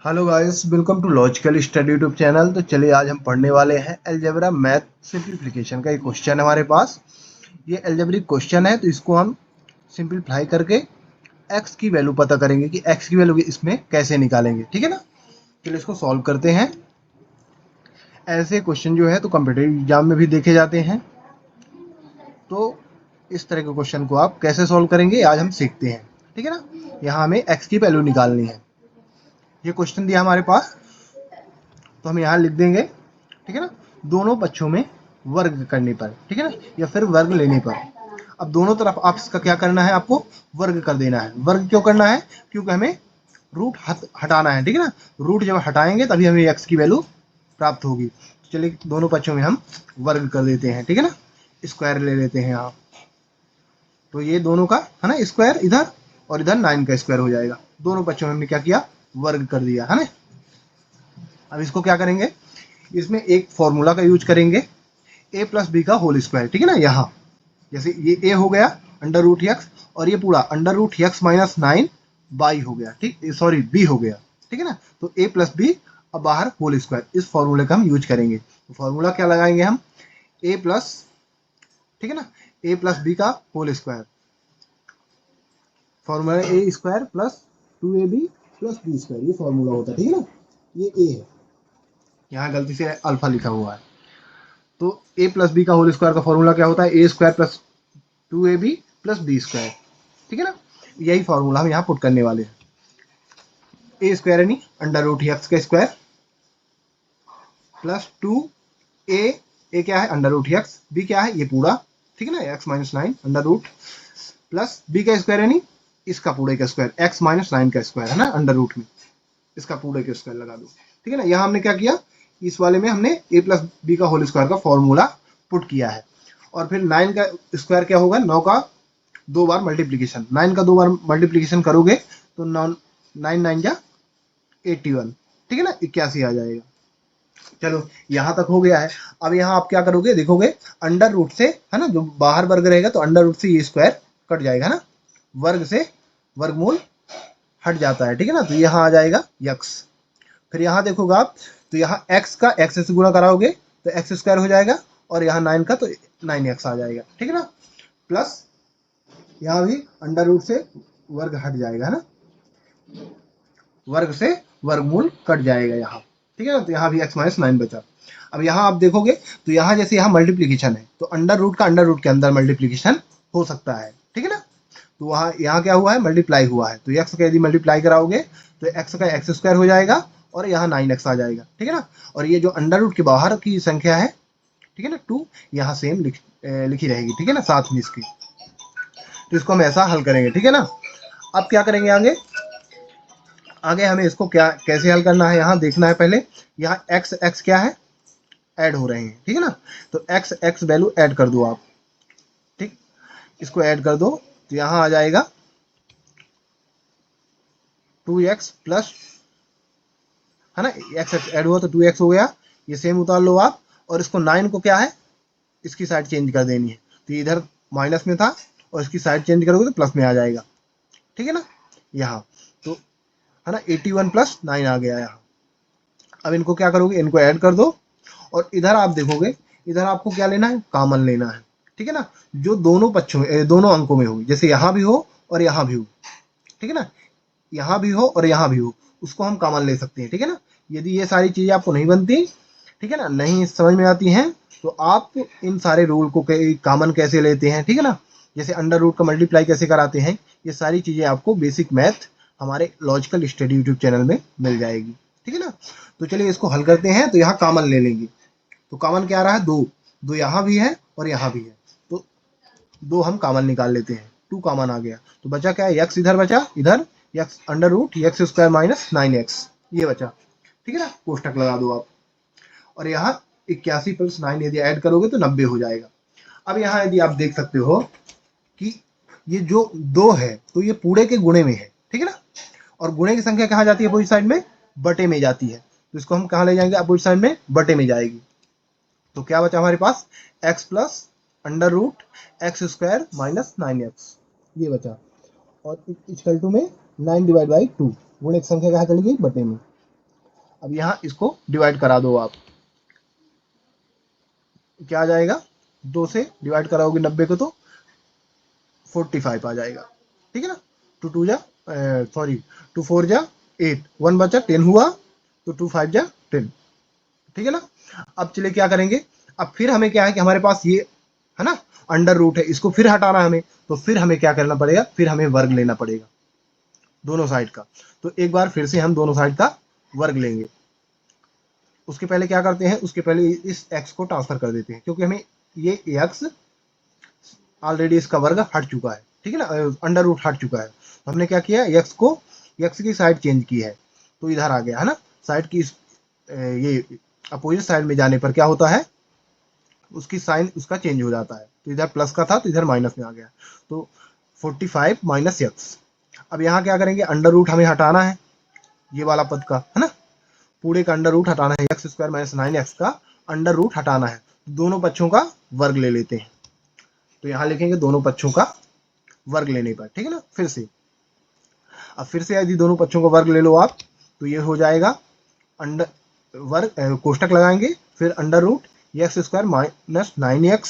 Hello guys, welcome to logical study YouTube channel. तो चलिए आज हम पढ़ने वाले हैं अलजेब्रा मैथ सिंप्लीफिकेशन का एक क्वेश्चन है हमारे पास। ये अलजेब्रिक क्वेश्चन है, तो इसको हम सिंप्लीफाई करके x की वैल्यू पता करेंगे कि x की वैल्यू इसमें कैसे निकालेंगे। ठीक है ना। चलिए इसको सॉल्व करते हैं। ऐसे क्वेश्चन जो है तो कॉम्पिटिटिव एग्जाम में भी देखे जाते हैं, तो इस तरह के क्वेश्चन को आप कैसे सॉल्व करेंगे आज हम सीखते हैं। ठीक है ना। यहाँ हमें x की वैल्यू निकालनी है। ये क्वेश्चन दिया हमारे पास, तो हम यहाँ लिख देंगे। ठीक है ना। दोनों पक्षों में वर्ग करने पर, ठीक है ना, या फिर वर्ग लेने पर। अब दोनों तरफ आप इसका क्या करना है, आपको वर्ग कर देना है। वर्ग क्यों करना है? क्योंकि हमें रूट हटाना है। ठीक है ना। रूट जब हटाएंगे तभी हमें एक्स की वैल्यू प्राप्त होगी। चलिए दोनों पक्षों में हम वर्ग कर देते हैं। ठीक है ना। स्क्वायर ले लेते हैं यहाँ, तो ये दोनों का है ना स्क्वायर इधर, और इधर 9 का स्क्वायर हो जाएगा। दोनों पक्षों में हमने क्या किया, वर्ग कर दिया है ना। अब इसको क्या करेंगे, इसमें एक फॉर्मूला का यूज करेंगे, ए प्लस बी का होल स्क्वायर। ठीक है ना। यहाँ जैसे ये ए हो गया अंडर रूट एक्स, और ये पूरा under root x minus 9 by हो गया। ठीक, सॉरी बी हो गया। ठीक है ना। तो ए प्लस बी, अब बाहर होल स्क्वायर, इस फॉर्मूले का हम यूज करेंगे। तो फॉर्मूला क्या लगाएंगे हम, ए प्लस, ठीक है ना, ए प्लस बी का whole square. Formula A square plus 2ab plus B square, ये फॉर्मूला होता है। ठीक है ना। ये ए है, यहाँ गलती से अल्फा लिखा हुआ है। तो ए प्लस बी का होल स्क्वायर का फॉर्मूला क्या होता है, A square plus 2ab plus B square. ठीक है ना। यही फॉर्मूला हम यहाँ पुट करने वाले हैं। ए स्क्वायर यानी अंडर रूट एक्स का स्क्वायर प्लस 2 ए क्या है अंडर रूट एक्स, बी क्या है ये पूरा, ठीक है ना, x minus 9 under root, plus B का स्क्वायर यानी इसका पूरे का स्क्वायर, एक्स माइनस 9 का स्क्वायर है ना अंडर रूट में, इसका पूरे का स्क्वायर लगा दो। ठीक है ना। यहाँ हमने क्या किया, इस वाले में हमने ए प्लस बी का होल स्क्वायर का फॉर्मूला पुट किया है। और फिर 9 का स्क्वायर क्या होगा, 9 का 2 बार मल्टीप्लीकेशन, 9 का 2 बार मल्टीप्लीकेशन करोगे तो 9 9 जा 81, ठीक है ना, 81 आ जाएगा। चलो यहाँ तक हो गया है। अब यहाँ आप क्या करोगे, देखोगे अंडर रूट से, है ना, जो बाहर वर्ग रहेगा तो अंडर रूट से ये स्क्वायर कट जाएगा ना, वर्ग से वर्गमूल हट जाता है। ठीक है ना। तो यहाँ आ जाएगा यक्स। फिर यहाँ देखोगे आप, तो यहाँ x का x से गुणा कराओगे तो एक्स स्क्वायर हो जाएगा, और यहाँ 9 का तो 9x आ जाएगा। ठीक है ना। प्लस यहाँ भी अंडर रूट से वर्ग हट जाएगा, है ना, वर्ग से वर्गमूल कट जाएगा यहाँ। ठीक है ना। तो यहाँ भी x माइनस 9 बचा। अब यहाँ आप देखोगे तो यहाँ जैसे यहाँ मल्टीप्लीकेशन है, तो अंडर रूट का अंडर रूट के अंदर मल्टीप्लीकेशन हो सकता है। ठीक है ना। तो वहाँ यहाँ क्या हुआ है, मल्टीप्लाई हुआ है, तो x का यदि मल्टीप्लाई कराओगे तो x का एक्स स्क्वायर हो जाएगा, और यहाँ 9x आ जाएगा। ठीक है ना। और ये जो अंडर रूट के बाहर की संख्या है, ठीक है ना, 2, यहाँ सेम लिखी रहेगी। ठीक है ना, साथ में इसकी। तो इसको हम ऐसा हल करेंगे। ठीक है ना। अब क्या करेंगे आगे, आगे हमें इसको क्या कैसे हल करना है यहाँ देखना है। पहले यहाँ एक्स एक्स क्या है, ऐड हो रहे हैं। ठीक है ना। तो एक्स एक्स वैल्यू ऐड कर दो आप, ठीक, इसको ऐड कर दो तो यहाँ आ जाएगा 2x प्लस, है ना, एक्स एक्स ऐड हुआ तो 2x हो गया, ये सेम उतार लो आप। और इसको 9 को क्या है, इसकी साइड चेंज कर देनी है, तो इधर माइनस में था और इसकी साइड चेंज करोगे तो प्लस में आ जाएगा। ठीक है ना। यहाँ तो है ना 81 प्लस 9 आ गया यहाँ। अब इनको क्या करोगे, इनको ऐड कर दो, और इधर आप देखोगे, इधर आपको क्या लेना है, कॉमन लेना है। ठीक है ना। जो दोनों पक्षों में दोनों अंकों में हो, जैसे यहाँ भी हो और यहाँ भी हो, ठीक है ना, यहाँ भी हो और यहाँ भी हो, उसको हम कॉमन ले सकते हैं। ठीक है ना। यदि ये सारी चीजें आपको नहीं बनती, ठीक है ना, नहीं समझ में आती हैं, तो आप इन सारे रूल को कॉमन कैसे लेते हैं, ठीक है ना, जैसे अंडर रूट का मल्टीप्लाई कैसे कराते हैं, ये सारी चीजें आपको बेसिक मैथ हमारे लॉजिकल स्टडी यूट्यूब चैनल में मिल जाएगी। ठीक है ना। तो चलिए इसको हल करते हैं। तो यहाँ कॉमन ले लेंगे, तो कॉमन क्या आ रहा है, 2, 2 यहाँ भी है और यहाँ भी है, तो 2 हम कॉमन निकाल लेते हैं, 2 कॉमन आ गया, तो बचा क्या है, x इधर बचा, इधर x under root x square minus 9x, ये बचा। ठीक है ना। कोष्टक लगा दो आप, और यहाँ 81 प्लस 9 यदि ऐड करोगे तो 90 हो जाएगा। अब यहाँ यदि आप देख सकते हो कि ये जो 2 है तो ये पूरे के गुणे में है। ठीक है ना। और गुणे की संख्या कहाँ जाती है, अपोजिट साइड में, बटे में जाती है, तो इसको हम कहाँ ले जाएंगे, अपोजिट साइड में बटे में जाएगी। तो क्या बचा हमारे पास, x plus under root x square minus 9x, ये बचा, और इक्वल टू में 9 डिवाइड बाई 2, गुणे की संख्या कहाँ चली गई, बटे में। अब यहाँ इसको डिवाइड करा दो आप, क्या आ जाएगा, 2 से डिवाइड कराओगे 90 को तो 45 आ जाएगा, ठीक है ना। टू टू जा सॉरी टू फोर जा 8, 1 बचा 10 हुआ, तो 2 5 जा 10, ठीक है ना। अब चलिए क्या करेंगे, अब फिर हमें क्या है कि हमारे पास ये है ना अंडर रूट है, इसको फिर हटाना है हमें, तो फिर हमें क्या करना पड़ेगा, फिर हमें वर्ग लेना पड़ेगा दोनों साइड का। तो एक बार फिर से हम दोनों साइड का वर्ग लेंगे। उसके पहले क्या करते हैं, उसके पहले इस x को ट्रांसफर कर देते हैं, क्योंकि हमें ये x ऑलरेडी इसका वर्ग हट चुका है, ठीक है ना, अंडर रूट हट चुका है। तो हमने क्या किया, x की साइड चेंज की है, तो इधर आ गया है ना, साइड की ये अपोजिट साइड में जाने पर क्या होता है, उसकी साइन उसका चेंज हो जाता है। तो इधर प्लस का था तो इधर माइनस में आ गया, तो 45 माइनस एक्स। अब यहाँ क्या करेंगे, अंडर रूट हमें हटाना है ये वाला पद का, है ना, पूरे का अंडर रूट हटाना है, एक्स स्क्वायर माइनस 9x का अंडर रूट हटाना है, दोनों पक्षों का वर्ग ले लेते हैं। तो यहाँ लिखेंगे दोनों पक्षों का वर्ग लेने पर, ठीक है ना। फिर से अब फिर से यदि दोनों पक्षों का वर्ग ले लो आप, तो ये हो जाएगा अंडर वर्ग कोष्टक लगाएंगे, फिर under root x square minus 9x,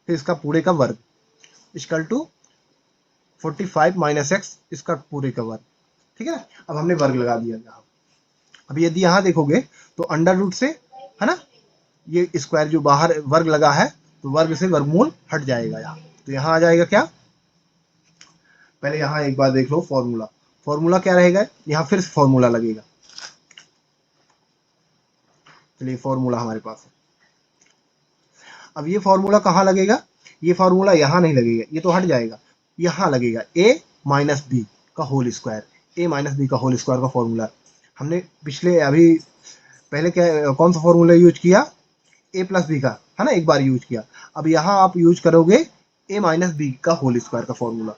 फिर इसका पूरे का वर्ग इक्वल टू 45 माइनस एक्स, इसका पूरे का वर्ग, ठीक है ना। अब हमने वर्ग लगा दिया यहाँ। अब यदि यहाँ देखोगे तो अंडर रूट से है ना, ये स्क्वायर जो बाहर वर्ग लगा है, तो वर्ग से वर्गमूल हट जाएगा यहाँ, तो यहाँ आ जाएगा क्या, पहले यहाँ एक बार देख लो फॉर्मूला, फॉर्मूला क्या रहेगा, यहाँ फिर से फॉर्मूला लगेगा। चलिए फॉर्मूला हमारे पास है, अब ये फॉर्मूला कहाँ लगेगा, ये फॉर्मूला यहाँ नहीं लगेगा, ये तो हट जाएगा, यहाँ लगेगा a माइनस बी का whole square, a minus b का होल स्क्वायर का फॉर्मूला। हमने पिछले अभी पहले क्या कौन सा फॉर्मूला यूज किया, a प्लस बी का, है ना, एक बार यूज किया। अब यहाँ आप यूज करोगे a माइनस बी का होल स्क्वायर का फॉर्मूला,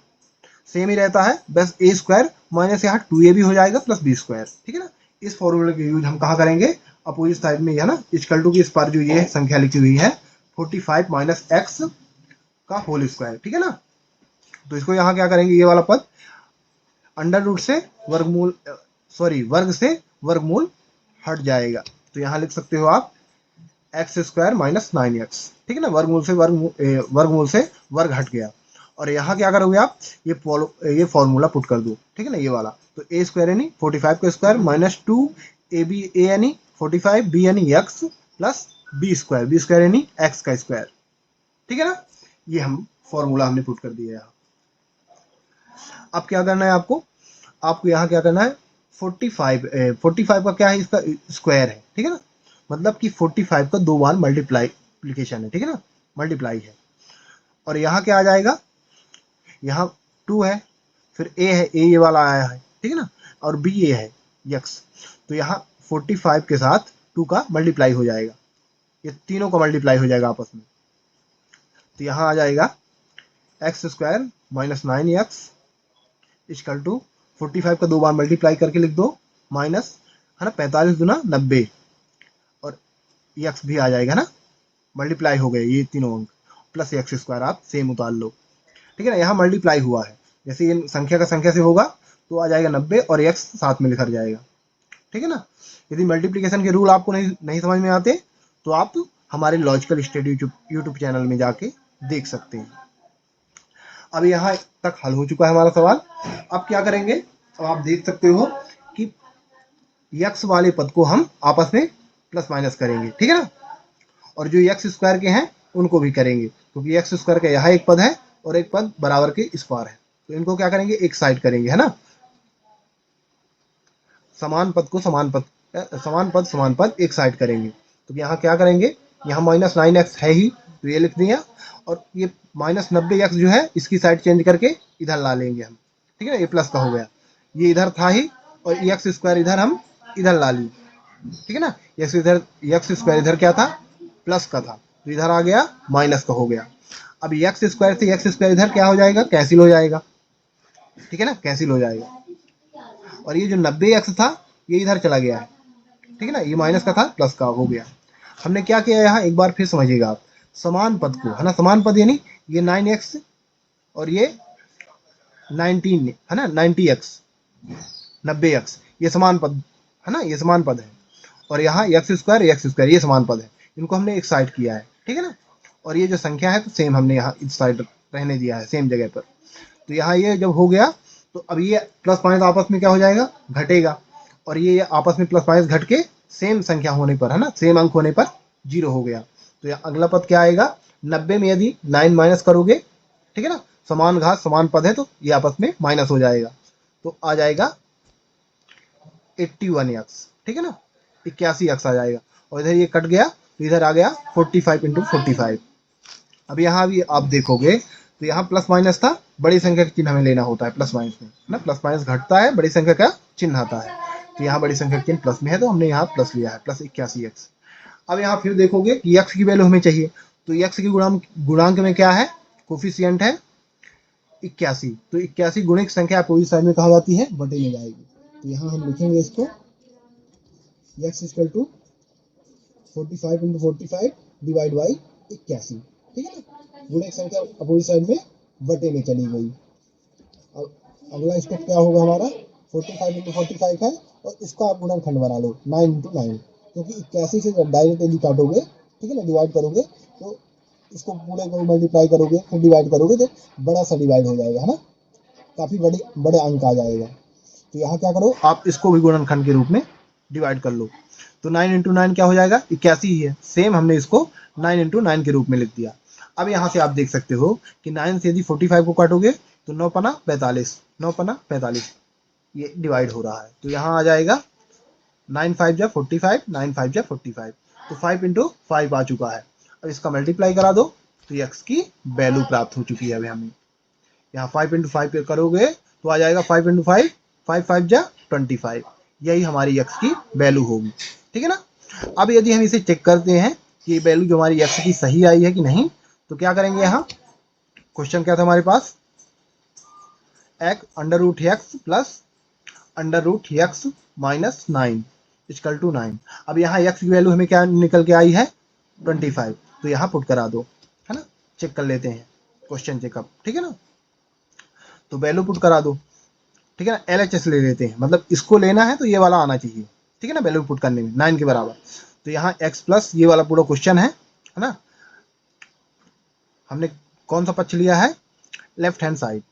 सेम ही रहता है, बस ए स्क्वायर माइनस यहाँ 2a भी हो जाएगा प्लस बी स्क्वायर, ठीक है ना। इस फॉर्मूले का यूज हम कहाँ करेंगे, अपोजिट साइड में, है ना, इक्वल टू की इस पर जो ये संख्या लिखी हुई है 45 माइनस एक्स का होल स्क्वायर, ठीक है ना। तो इसको यहाँ क्या करेंगे, ये वाला पद अंडर रूट से वर्गमूल सॉरी वर्ग से वर्गमूल हट जाएगा, तो यहाँ लिख सकते हो आप एक्स स्क्वायर माइनस 9x, ठीक है ना, वर्गमूल से वर्गमूल से वर्ग हट गया। और यहाँ क्या करोगे आप, ये फॉर्मूला पुट कर दो, ठीक है ना, ये वाला, तो ए स्क्वायर यानी 45 का स्क्वायर माइनस 2 ए बी ए यानी 45 बी यानी एक्स प्लस बी स्क्वायर यानी एक्स का स्क्वायर, ठीक है ना। ये हम फॉर्मूला हमने पुट कर दिया यहाँ। अब क्या करना है आपको, आपको यहाँ क्या करना है, 45 का क्या है, इसका स्क्वायर है, ठीक है ना, मतलब कि 45 का 2 बार मल्टीप्लिकेशन है, ठीक है ना, मल्टीप्लाई है। और यहाँ क्या आ जाएगा, यहाँ 2 है, फिर a है, a ये वाला आया है, ठीक है ना, और b ये है x, तो यहाँ 45 के साथ 2 का मल्टीप्लाई हो जाएगा, ये तीनों का मल्टीप्लाई हो जाएगा आपस में, तो यहाँ आ जाएगा x square minus 9x equal to 45 का 2 बार मल्टीप्लाई करके लिख दो, माइनस है ना 45 गुना 90, और एक्स भी आ जाएगा ना, मल्टीप्लाई हो गए ये तीनों अंक, प्लस एक्स स्क्वायर आप सेम उतार लो, ठीक है ना। यहाँ मल्टीप्लाई हुआ है, जैसे ये संख्या का संख्या से होगा तो आ जाएगा 90 और एक्स साथ में लिखा जाएगा, ठीक है ना। यदि मल्टीप्लिकेशन के रूल आपको नहीं समझ में आते तो आप हमारे लॉजिकल स्टडी यूट्यूब चैनल में जाके देख सकते हैं। अब यहाँ तक हल हो चुका है हमारा सवाल। अब क्या करेंगे, अब आप देख सकते हो कि यक्स वाले पद को हम आपस में प्लस माइनस करेंगे, ठीक है ना, और जो एक्स स्क्वायर के हैं उनको भी करेंगे, क्योंकि एक्स स्क्वायर का यहाँ एक पद है और एक पद बराबर के इस पार है, तो इनको क्या करेंगे, एक साइड करेंगे, है ना, समान पद को समान पद एक साइड करेंगे। तो यहाँ क्या करेंगे, यहाँ माइनस 9x है ही, तो ये लिख दिया, और ये माइनस 90x जो है इसकी साइड चेंज करके इधर ला लेंगे हम, ठीक है ना, ये प्लस का हो गया, ये इधर था ही, और एक्स स्क्वायर इधर हम इधर ला लिए, ठीक है ना, एक्स स्क्वायर इधर क्या था, प्लस का था, तो इधर आ गया माइनस का हो गया। अब एक्स स्क्वायर से एक्स स्क्वायर इधर क्या हो जाएगा, कैंसिल हो जाएगा, ठीक है ना, कैंसिल हो जाएगा, और ये जो 90x था ये इधर चला गया है, ठीक है ना, ये माइनस का था प्लस का हो गया। हमने क्या किया यहाँ, एक बार फिर समझिएगा आप, समान पद को, है ना, समान पद यानी ये 9x और ये 19 है ना, 90x 90x, ये समान पद है ना, ये समान पद है। और यहाँ एक्स स्क्वायर ये समान पद है, इनको हमने एक साइड किया है, ठीक है ना। और ये जो संख्या है तो सेम हमने यहाँ इस साइड रहने दिया है, सेम जगह पर। तो यहाँ ये जब हो गया तो अब ये प्लस माइनस आपस में क्या हो जाएगा, घटेगा। और ये आपस में प्लस माइनस घट के सेम संख्या होने पर, है ना, सेम अंक होने पर 0 हो गया। तो यहाँ अगला पद क्या आएगा, 90 में यदि 9 माइनस करोगे, ठीक है ना, समान घात समान पद है तो ये आपस में माइनस हो जाएगा, तो आ जाएगा 81x, ठीक है ना, 81x आ जाएगा। और इधर ये कट गया तो इधर आ गया 45 इंटू 45। अब यहाँ भी आप देखोगे तो यहाँ प्लस माइनस था, बड़ी संख्या का चिन्ह हमें लेना होता है प्लस माइनस में, ना, प्लस माइनस घटता है, बड़ी संख्या का चिन्ह आता है। तो यहाँ बड़ी संख्या का चिन्ह प्लस में है तो हमने यहाँ प्लस लिया है, प्लस 81x। अब यहाँ फिर देखोगे कि x की वैल्यू हमें चाहिए, तो x की गुणांक में क्या है, कोफिशिएंट है 81। तो 81 गुणित संख्या अपोजिट साइड में कहा जाती है, बटे में जाएगी। तो यहाँ हम लिखेंगे इसको x equal to 45 into 45 divide by 81, ठीक है ना, गुणित संख्या अपोजिट साइड में बटे में चली गई। अब अगला स्टेप क्या होगा हमारा, 45 इंटू 45 है और इसका आप गुणनखंड बना लो 9 इंटू 9, क्योंकि 81 से डायरेक्ट यदि काटोगे, ठीक है ना, डिवाइड करोगे तो इसको पूरे को मल्टीप्लाई करोगे फिर डिवाइड करोगे तो बड़ा सा डिवाइड हो जाएगा, है ना, काफी बड़े अंक आ जाएगा। तो यहाँ क्या करो, आप इसको भी गुणनखंड के रूप में डिवाइड कर लो। तो 9 इंटू 9 क्या हो जाएगा, 81 ही है, सेम हमने इसको 9 इंटू 9 के रूप में लिख दिया। अब यहाँ से आप देख सकते हो कि 9 से यदि 45 को काटोगे तो 9 पना 45, 9 पना 45, ये डिवाइड हो रहा है। तो यहाँ आ जाएगा 9 5 जा 45, 9 5 जा 45, तो 5 इंटू 5 आ चुका है। अब इसका मल्टीप्लाई करा दो तो x की वैल्यू प्राप्त हो चुकी है। अभी हमें यहाँ 5 इंटू 5 करोगे तो आ जाएगा 5 इंटू 5, 5 5 जा 25, यही हमारी x की वैल्यू होगी, ठीक है ना। अब यदि हम इसे चेक करते हैं कि वैल्यू जो हमारी x की सही आई है कि नहीं, तो क्या करेंगे, यहाँ क्वेश्चन क्या था हमारे पास, under root X plus under root x minus 9 equal to 9। अब यहाँ x की वैल्यू हमें क्या निकल के आई है, 25, तो यहाँ पुट करा दो, है ना, चेक कर लेते हैं क्वेश्चन चेकअप, ठीक है ना। तो वैल्यू पुट करा दो, ठीक है ना, LHS ले लेते हैं, मतलब इसको लेना है तो ये वाला आना चाहिए, ठीक है ना, वैल्यू पुट करने में 9 के बराबर। तो यहाँ x प्लस ये वाला पूरा क्वेश्चन है ना, हमने कौन सा पक्ष लिया है, लेफ्ट हैंड साइड।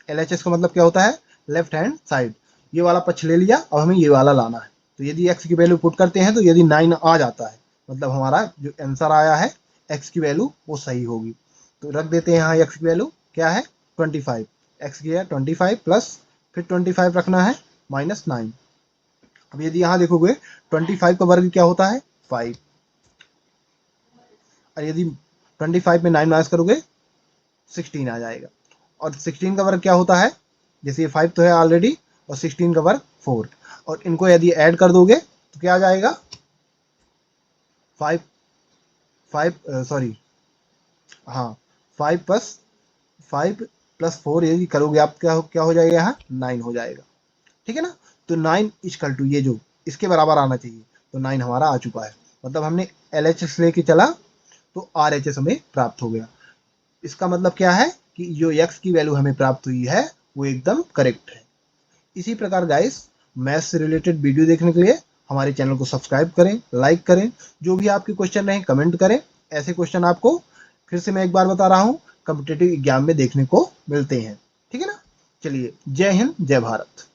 LHS का मतलब क्या होता है, लेफ्ट हैंड साइड, ये वाला पक्ष ले लिया, अब हमें ये वाला लाना है। तो यदि x की वैल्यू पुट करते हैं तो यदि 9 आ जाता है, मतलब हमारा जो आंसर आया है x की वैल्यू वो सही होगी। तो रख देते हैं यहाँ x की वैल्यू क्या है, 25, x की है 25 प्लस फिर 25 रखना है माइनस 9। अब यदि यहाँ देखोगे 25 का वर्ग क्या होता है, 5, और यदि 25 में 9 माइनस करोगे 16 आ जाएगा। और 16 का वर्ग क्या होता है, जैसे ये 5 तो है ऑलरेडी, और 16 का वर्ग 4, और इनको यदि ऐड कर दोगे तो क्या आ जाएगा, 5 प्लस 4 यदि करोगे आप क्या हो जाएगा, यहाँ 9 हो जाएगा, ठीक है ना। तो 9 इक्वल टू ये जो इसके बराबर आना चाहिए, तो 9 हमारा आ चुका है, मतलब हमने LHS लेके चला तो RHS हमें प्राप्त हो गया। इसका मतलब क्या है कि जो x की वैल्यू हमें प्राप्त हुई है वो एकदम करेक्ट है। इसी प्रकार गाइस मैथ्स से रिलेटेड वीडियो देखने के लिए हमारे चैनल को सब्सक्राइब करें, लाइक करें, जो भी आपके क्वेश्चन रहे कमेंट करें। ऐसे क्वेश्चन आपको फिर से मैं एक बार बता रहा हूँ कॉम्पिटिटिव एग्जाम में देखने को मिलते हैं, ठीक है ना। चलिए, जय हिंद, जय भारत।